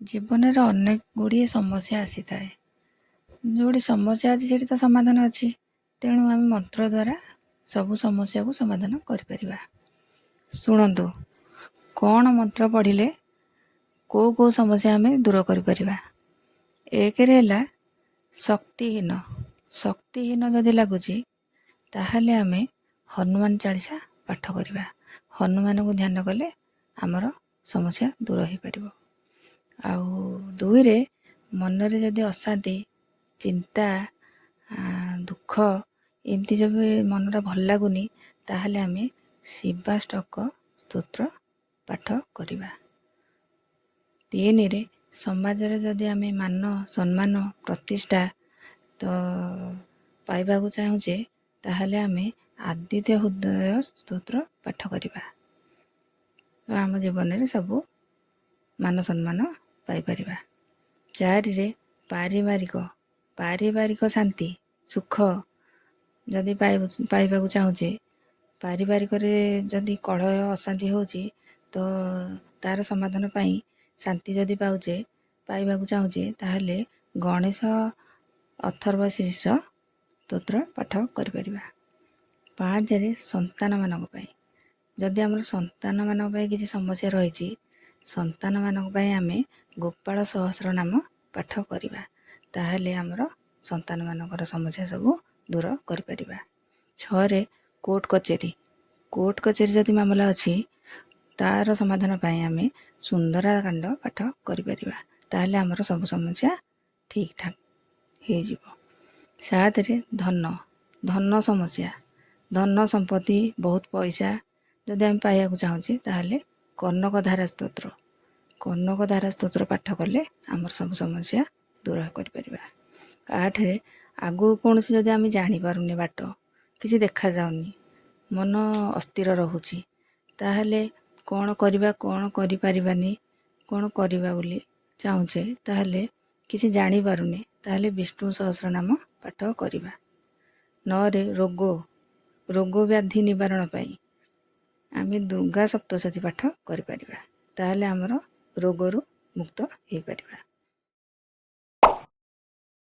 ଜୀବନରେ ଅନେକ ଗୁଡ଼ିଏ ସମସ୍ୟା ଆସିଥାଏ। ଯେଉଁଠି ସମସ୍ୟା ଅଛି ସେଠି ତ ସମାଧାନ ଅଛି। ତେଣୁ ଆମେ ମନ୍ତ୍ର ଦ୍ୱାରା ସବୁ ସମସ୍ୟାକୁ ସମାଧାନ କରିପାରିବା। ଶୁଣନ୍ତୁ, କ'ଣ ମନ୍ତ୍ର ପଢ଼ିଲେ କେଉଁ କେଉଁ ସମସ୍ୟା ଆମେ ଦୂର କରିପାରିବା। ଏକରେ ହେଲା ଶକ୍ତିହୀନ। ଶକ୍ତିହୀନ ଯଦି ଲାଗୁଛି ତାହେଲେ ଆମେ ହନୁମାନ ଚାଳିଶା ପାଠ କରିବା। ହନୁମାନଙ୍କୁ ଧ୍ୟାନ କଲେ ଆମର ସମସ୍ୟା ଦୂର ହୋଇପାରିବ। ଆଉ ଦୁଇରେ, ମନରେ ଯଦି ଅଶାନ୍ତି, ଚିନ୍ତା, ଦୁଃଖ ଏମିତି ଯଦି ମନଟା ଭଲ ଲାଗୁନି ତାହେଲେ ଆମେ ଶିବାଷ୍ଟକ ସ୍ତୋତ୍ର ପାଠ କରିବା। ତିନିରେ, ସମାଜରେ ଯଦି ଆମେ ମାନ ସମ୍ମାନ ପ୍ରତିଷ୍ଠା ତ ପାଇବାକୁ ଚାହୁଁଛେ ତାହେଲେ ଆମେ ଆଦିତ୍ୟ ହୃଦୟ ସ୍ତୋତ୍ର ପାଠ କରିବା। ଆମ ଜୀବନରେ ସବୁ ମାନ ସମ୍ମାନ ପାଇପାରିବା। ଚାରିରେ, ପାରିବାରିକ ଶାନ୍ତି ସୁଖ ଯଦି ପାଇବାକୁ ଚାହୁଁଛେ, ପାରିବାରିକରେ ଯଦି କଳହ ଅଶାନ୍ତି ହେଉଛି ତ ତା'ର ସମାଧାନ ପାଇଁ ଶାନ୍ତି ଯଦି ପାଇବାକୁ ଚାହୁଁଛେ ତାହେଲେ ଗଣେଶ ଅଥର୍ବ ଶୀର୍ଷ ସ୍ତୋତ୍ର ପାଠ କରିପାରିବା। ପାଞ୍ଚରେ, ସନ୍ତାନମାନଙ୍କ ପାଇଁ ଯଦି ଆମର ସନ୍ତାନମାନଙ୍କ ପାଇଁ କିଛି ସମସ୍ୟା ରହିଛି, ସନ୍ତାନମାନଙ୍କ ପାଇଁ ଆମେ ଗୋପାଳ ସହସ୍ର ନାମ ପାଠ କରିବା। ତାହେଲେ ଆମର ସନ୍ତାନମାନଙ୍କର ସମସ୍ୟା ସବୁ ଦୂର କରିପାରିବା। ଛଅରେ, କୋର୍ଟ କଚେରୀ ଯଦି ମାମଲା ଅଛି ତା'ର ସମାଧାନ ପାଇଁ ଆମେ ସୁନ୍ଦରାକାଣ୍ଡ ପାଠ କରିପାରିବା। ତାହେଲେ ଆମର ସବୁ ସମସ୍ୟା ଠିକ୍ ଠାକ୍ ହେଇଯିବ। ସାତରେ, ଧନ ସମସ୍ୟା, ଧନ ସମ୍ପତ୍ତି ବହୁତ ପଇସା ଯଦି ଆମେ ପାଇବାକୁ ଚାହୁଁଛେ ତାହେଲେ କନକଧାରା ସ୍ତୋତ୍ର ପାଠ କଲେ ଆମର ସବୁ ସମସ୍ୟା ଦୂର କରିପାରିବା। ଆଠରେ, ଆଗକୁ କୌଣସି ଯଦି ଆମେ ଜାଣିପାରୁନି ବାଟ, କିଛି ଦେଖାଯାଉନି, ମନ ଅସ୍ଥିର ରହୁଛି, ତାହେଲେ କ'ଣ କରିବା, କ'ଣ କରିପାରିବାନି, କ'ଣ କରିବା ବୋଲି ଚାହୁଁଛେ, ତାହେଲେ କିଛି ଜାଣିପାରୁନି ତାହେଲେ ବିଷ୍ଣୁ ସହସ୍ର ନାମ ପାଠ କରିବା। ନଅରେ, ରୋଗ ବ୍ୟାଧି ନିବାରଣ ପାଇଁ ଆମେ ଦୁର୍ଗା ସପ୍ତଶତୀ ପାଠ କରିପାରିବା। ତାହେଲେ ଆମର ରୋଗରୁ ମୁକ୍ତ ହେଇପାରିବା।